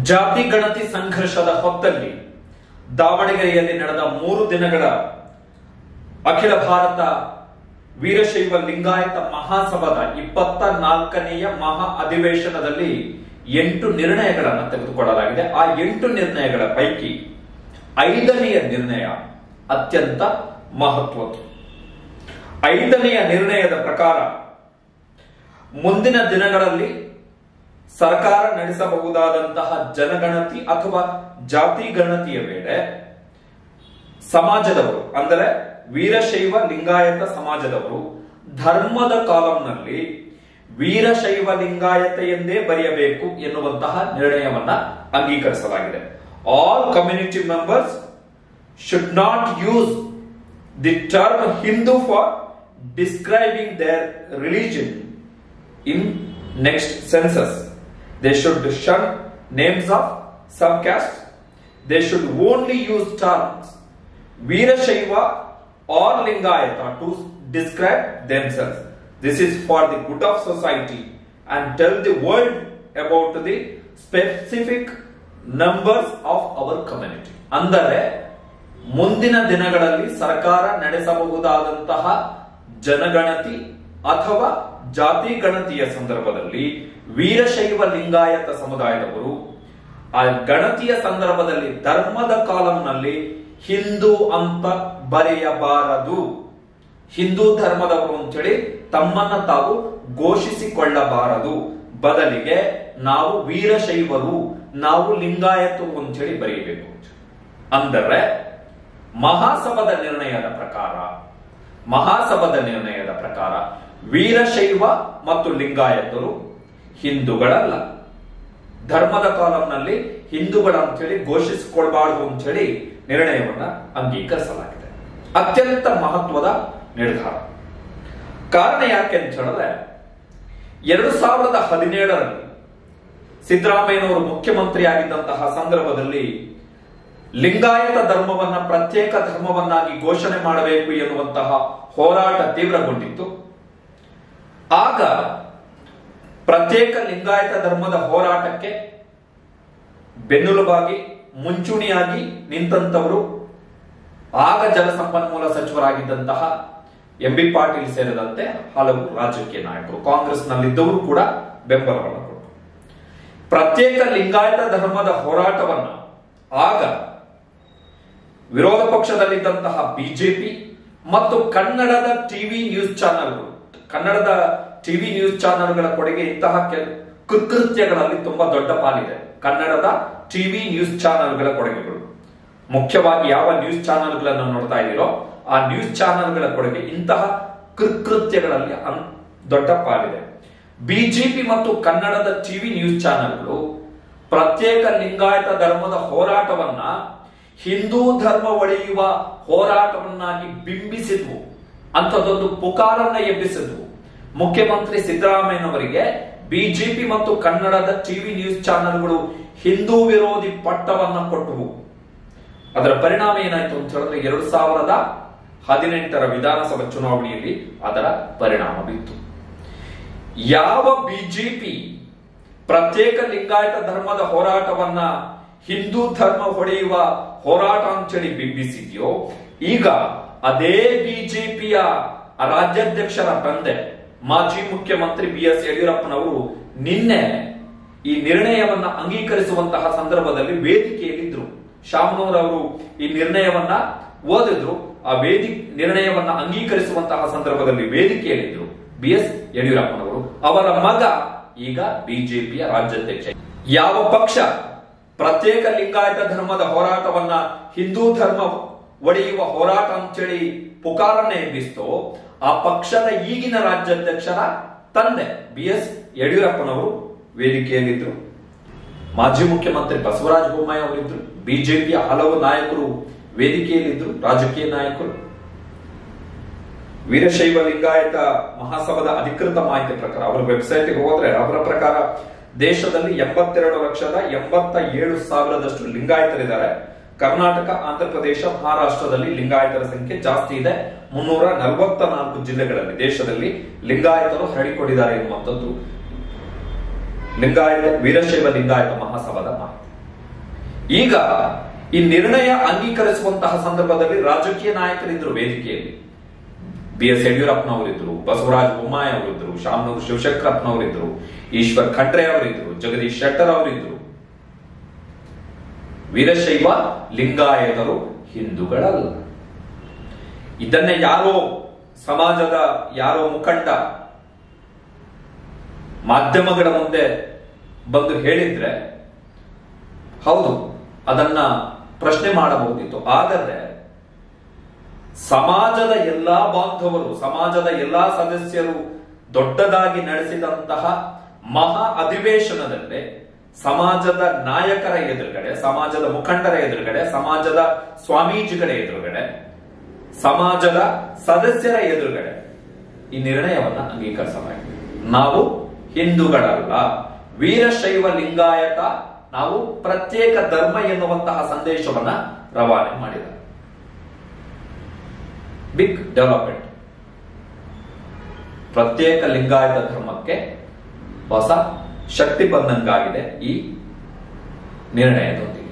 ಜಾತಿ ಗಣತಿ ಸಂಘರ್ಷದ ಹೊತ್ತಲ್ಲಿ ದಾವಣಗೆರೆಯಲ್ಲಿ ನಡೆದ 3 ದಿನಗಳ ಅಖಿಲ ಭಾರತ ವೀರಶೈವ ಲಿಂಗಾಯತ ಮಹಾಸಭಾದ 24ನೇ ಮಹಾ ಅಧಿವೇಶನದಲ್ಲಿ 8 ನಿರ್ಣಯಗಳನ್ನು ತೆಗೆದುಕೊಳ್ಳಲಾಗಿದೆ. ಆ 8 ನಿರ್ಣಯಗಳ ಪೈಕಿ 5ನೆಯ ನಿರ್ಣಯ ಅತ್ಯಂತ ಮಹತ್ವದ್ದು. 5ನೆಯ ನಿರ್ಣಯದ ಪ್ರಕಾರ ಮುಂದಿನ ದಿನಗಳಲ್ಲಿ ಸರ್ಕಾರ ನಡೆಸಬಹುದಾದಂತಹ ಜನಗಣತಿ ಅಥವಾ ಜಾತಿ ಗಣತಿಯ ವೇಳೆ ಸಮಾಜದವರು ಅಂದರೆ ವೀರಶೈವ ಲಿಂಗಾಯತ ಸಮಾಜದವರು ಧರ್ಮದ ಕಾಲಂನಲ್ಲಿ ವೀರಶೈವ ಲಿಂಗಾಯತ ಎಂದೇ ಬರೆಯಬೇಕು ಎನ್ನುವಂತಹ ನಿರ್ಣಯವನ್ನ ಅಂಗೀಕರಿಸಲಾಗಿದೆ. All community members should not use the term Hindu for describing their religion in next census. They should shun names of subcastes. They should only use terms Veerashaiva or Lingayata to describe themselves. This is for the good of society and tell the world about the specific numbers of our community. ಅಂದರೆ ಮುಂದಿನ ದಿನಗಳಲ್ಲಿ ಸರ್ಕಾರ ನಡೆಸಬಹುದಾದಂತಹ ಜನಗಣತಿ ಅಥವಾ ಜಾತಿ ಗಣತಿಯ ಸಂದರ್ಭದಲ್ಲಿ ವೀರಶೈವ ಲಿಂಗಾಯತ ಸಮುದಾಯದವರು ಆ ಗಣತಿಯ ಸಂದರ್ಭದಲ್ಲಿ ಧರ್ಮದ ಕಾಲಂನಲ್ಲಿ ಹಿಂದೂ ಅಂತ ಬರೆಯಬಾರದು. ಹಿಂದೂ ಧರ್ಮದವರು ಅಂತೇಳಿ ತಮ್ಮನ್ನ ತಾವು ಘೋಷಿಸಿಕೊಳ್ಳಬಾರದು. ಬದಲಿಗೆ ನಾವು ವೀರಶೈವರು, ನಾವು ಲಿಂಗಾಯತರು ಅಂತೇಳಿ ಬರೆಯಬೇಕು. ಅಂದರೆ ಮಹಾಸಭಾದ ನಿರ್ಣಯದ ಪ್ರಕಾರ ವೀರಶೈವ ಮತ್ತು ಲಿಂಗಾಯತರು ಹಿಂದೂಗಳಲ್ಲ, ಧರ್ಮದ ಕಾಲಂನಲ್ಲಿ ಹಿಂದೂಗಳಂತೇಳಿ ಘೋಷಿಸಿಕೊಳ್ಬಾರ್ದು ಅಂತೇಳಿ ನಿರ್ಣಯವನ್ನ ಅಂಗೀಕರಿಸಲಾಗಿದೆ. ಅತ್ಯಂತ ಮಹತ್ವದ ನಿರ್ಧಾರ. ಕಾರಣ ಯಾಕೆ ಅಂತ ಹೇಳಿದ್ರೆ 2017ರಲ್ಲಿ ಸಿದ್ದರಾಮಯ್ಯನವರು ಮುಖ್ಯಮಂತ್ರಿ ಆಗಿದ್ದಂತಹ ಸಂದರ್ಭದಲ್ಲಿ ಲಿಂಗಾಯತ ಧರ್ಮವನ್ನ ಪ್ರತ್ಯೇಕ ಧರ್ಮವನ್ನಾಗಿ ಘೋಷಣೆ ಮಾಡಬೇಕು ಎನ್ನುವಂತಹ ಹೋರಾಟ ತೀವ್ರಗೊಂಡಿತ್ತು. ಆಗ ಪ್ರತ್ಯೇಕ ಲಿಂಗಾಯತ ಧರ್ಮದ ಹೋರಾಟಕ್ಕೆ ಬೆನ್ನೆಲುಬಾಗಿ ಮುಂಚೂಣಿಯಾಗಿ ನಿಂತಂತವರು ಆಗ ಜಲಸಂಪನ್ಮೂಲ ಸಚಿವರಾಗಿದ್ದಂತಹ ಎಂಬಿ ಪಾಟೀಲ್ ಸೇರಿದಂತೆ ಹಲವು ರಾಜಕೀಯ ನಾಯಕರು, ಕಾಂಗ್ರೆಸ್ನಲ್ಲಿದ್ದವರು ಕೂಡ ಬೆಂಬಲವನ್ನು ಕೊಟ್ಟರು. ಪ್ರತ್ಯೇಕ ಲಿಂಗಾಯತ ಧರ್ಮದ ಹೋರಾಟವನ್ನ ಆಗ ವಿರೋಧ ಪಕ್ಷದಲ್ಲಿದ್ದಂತಹ ಬಿಜೆಪಿ ಮತ್ತು ಕನ್ನಡದ ಟಿವಿ ನ್ಯೂಸ್ ಚಾನೆಲ್ಗಳ ಕೊಡುಗೆ ಇಂತಹ ಕೃತ್ಯಗಳಲ್ಲಿ ತುಂಬಾ ದೊಡ್ಡ ಪಾಲಿದೆ. ಕನ್ನಡದ ಟಿವಿ ನ್ಯೂಸ್ ಚಾನೆಲ್ಗಳ ಕೊಡುಗೆಗಳು, ಮುಖ್ಯವಾಗಿ ಯಾವ ನ್ಯೂಸ್ ಚಾನೆಲ್ಗಳನ್ನು ನೋಡ್ತಾ ಇದ್ದೀರೋ ಆ ನ್ಯೂಸ್ ಚಾನೆಲ್ಗಳ ಕೊಡುಗೆ ಇಂತಹ ಕೃತ್ಯಗಳಲ್ಲಿ ದೊಡ್ಡ ಪಾಲಿದೆ. ಬಿಜೆಪಿ ಮತ್ತು ಕನ್ನಡದ ಟಿವಿ ನ್ಯೂಸ್ ಚಾನೆಲ್ಗಳು ಪ್ರತ್ಯೇಕ ಲಿಂಗಾಯತ ಧರ್ಮದ ಹೋರಾಟವನ್ನ ಹಿಂದೂ ಧರ್ಮ ಒಡೆಯುವ ಹೋರಾಟವನ್ನಾಗಿ ಬಿಂಬಿಸಿದ್ವು, ಅಂಥದ್ದೊಂದು ಪುಕಾರನ್ನ ಎಬ್ಬಿಸಿದ್ವು. ಮುಖ್ಯಮಂತ್ರಿ ಸಿದ್ದರಾಮಯ್ಯನವರಿಗೆ ಬಿಜೆಪಿ ಮತ್ತು ಕನ್ನಡದ ಟಿವಿ ನ್ಯೂಸ್ ಚಾನೆಲ್ಗಳು ಹಿಂದೂ ವಿರೋಧಿ ಪಟ್ಟವನ್ನ ಕೊಟ್ಟವು. ಅದರ ಪರಿಣಾಮ ಏನಾಯ್ತು ಅಂತ ಹೇಳಿದ್ರೆ 2018ರ ವಿಧಾನಸಭಾ ಚುನಾವಣೆಯಲ್ಲಿ ಅದರ ಪರಿಣಾಮ ಬಿತ್ತು. ಯಾವ ಬಿಜೆಪಿ ಪ್ರತ್ಯೇಕ ಲಿಂಗಾಯತ ಧರ್ಮದ ಹೋರಾಟವನ್ನ ಹಿಂದೂ ಧರ್ಮ ಹೊಡೆಯುವ ಹೋರಾಟ ಅಂತೇಳಿ ಬಿಂಬಿಸಿದ್ಯೋ, ಈಗ ಅದೇ ಬಿಜೆಪಿಯ ರಾಜ್ಯಾಧ್ಯಕ್ಷರ ತಂದೆ ಮಾಜಿ ಮುಖ್ಯಮಂತ್ರಿ BS ಯಡಿಯೂರಪ್ಪನವರು ನಿನ್ನೆ ಈ ನಿರ್ಣಯವನ್ನ ಅಂಗೀಕರಿಸುವಂತಹ ಸಂದರ್ಭದಲ್ಲಿ ವೇದಿಕೆಯಲ್ಲಿದ್ದರು. ಶಾಮನೂರ್ ಅವರು ಈ ನಿರ್ಣಯವನ್ನ ಓದಿದ್ರು. ಆ ನಿರ್ಣಯವನ್ನ ಅಂಗೀಕರಿಸುವಂತಹ ಸಂದರ್ಭದಲ್ಲಿ ವೇದಿಕೆಯಲ್ಲಿದ್ದರು BS ಯಡಿಯೂರಪ್ಪನವರು. ಅವರ ಮಗ ಈಗ ಬಿಜೆಪಿಯ ರಾಜ್ಯಾಧ್ಯಕ್ಷ. ಯಾವ ಪಕ್ಷ ಪ್ರತ್ಯೇಕ ಲಿಂಗಾಯತ ಧರ್ಮದ ಹೋರಾಟವನ್ನ ಹಿಂದೂ ಧರ್ಮ ಒಡೆಯುವ ಹೋರಾಟ ಅಂತೇಳಿ ಪುಕಾರನ್ನ ಎಬ್ಬಿಸ್ತೋ ಆ ಪಕ್ಷದ ಈಗಿನ ರಾಜ್ಯಾಧ್ಯಕ್ಷರ ತಂದೆ BS ಯಡಿಯೂರಪ್ಪನವರು ವೇದಿಕೆಯಲ್ಲಿದ್ದರು. ಮಾಜಿ ಮುಖ್ಯಮಂತ್ರಿ ಬಸವರಾಜ ಬೊಮ್ಮಾಯಿ ಅವರಿದ್ರು. ಬಿಜೆಪಿಯ ಹಲವು ನಾಯಕರು ವೇದಿಕೆಯಲ್ಲಿದ್ದರು, ರಾಜಕೀಯ ನಾಯಕರು. ವೀರಶೈವ ಲಿಂಗಾಯತ ಮಹಾಸಭಾದ ಅಧಿಕೃತ ಮಾಹಿತಿ ಪ್ರಕಾರ, ಅವರ ವೆಬ್ಸೈಟ್ಗೆ ಹೋದ್ರೆ ಅವರ ಪ್ರಕಾರ ದೇಶದಲ್ಲಿ 82,87,000 ಲಿಂಗಾಯತರಿದ್ದಾರೆ. ಕರ್ನಾಟಕ, ಆಂಧ್ರ ಪ್ರದೇಶ, ಮಹಾರಾಷ್ಟ್ರದಲ್ಲಿ ಲಿಂಗಾಯತರ ಸಂಖ್ಯೆ ಜಾಸ್ತಿ ಇದೆ. 344 ಜಿಲ್ಲೆಗಳಲ್ಲಿ ದೇಶದಲ್ಲಿ ಲಿಂಗಾಯತರು ಹರಡಿಕೊಂಡಿದ್ದಾರೆ ಎನ್ನುವಂಥದ್ದು ವೀರಶೈವ ಲಿಂಗಾಯತ ಮಹಾಸಭಾದ ಮಾಹಿತಿ. ಈಗ ಈ ನಿರ್ಣಯ ಅಂಗೀಕರಿಸುವಂತಹ ಸಂದರ್ಭದಲ್ಲಿ ರಾಜಕೀಯ ನಾಯಕರಿದ್ರು ವೇದಿಕೆಯಲ್ಲಿ. BS ಯಡಿಯೂರಪ್ಪನವರಿದ್ರು, ಬಸವರಾಜ ಬೊಮ್ಮಾಯಿ ಅವರಿದ್ರು, ಶಾಮನೂರು ಶಿವಶಂಕರಪ್ಪನವರಿದ್ರು, ಈಶ್ವರ್ ಖಂಡ್ರೆ ಅವರಿದ್ರು, ಜಗದೀಶ್ ಶೆಟ್ಟರ್ ಅವರಿದ್ರು. ವೀರಶೈವ ಲಿಂಗಾಯತರು ಹಿಂದೂಗಳಲ್ಲ. ಇದನ್ನೇ ಯಾರೋ ಸಮಾಜದ ಯಾರೋ ಮುಖಂಡ ಮಾಧ್ಯಮಗಳ ಮುಂದೆ ಬಂದು ಹೇಳಿದ್ರೆ ಹೌದು, ಅದನ್ನ ಪ್ರಶ್ನೆ ಮಾಡಬಹುದಿತ್ತು. ಆದರೆ ಸಮಾಜದ ಎಲ್ಲಾ ಬಾಂಧವರು, ಸಮಾಜದ ಎಲ್ಲಾ ಸದಸ್ಯರು ದೊಡ್ಡದಾಗಿ ನಡೆಸಿದಂತಹ ಮಹಾ ಅಧಿವೇಶನದಲ್ಲೇ ಸಮಾಜದ ನಾಯಕರ ಎದುರುಗಡೆ, ಸಮಾಜದ ಮುಖಂಡರ ಎದುರುಗಡೆ, ಸಮಾಜದ ಸ್ವಾಮೀಜಿಗಳ ಎದುರುಗಡೆ, ಸಮಾಜದ ಸದಸ್ಯರ ಎದುರುಗಡೆ ಈ ನಿರ್ಣಯವನ್ನ ಅಂಗೀಕರಿಸಲಾಗಿದೆ. ನಾವು ಹಿಂದೂಗಳಲ್ಲ, ವೀರಶೈವ ಲಿಂಗಾಯತ ನಾವು ಪ್ರತ್ಯೇಕ ಧರ್ಮ ಎನ್ನುವಂತಹ ಸಂದೇಶವನ್ನ ರವಾನೆ ಮಾಡಿದ್ದಾರೆ. Big development. ಪ್ರತ್ಯೇಕ ಲಿಂಗಾಯತ ಧರ್ಮಕ್ಕೆ ಹೊಸ ಶಕ್ತಿ ಬಂದಂಗಾಗಿದೆ ಈ ನಿರ್ಣಯದೊಂದಿಗೆ.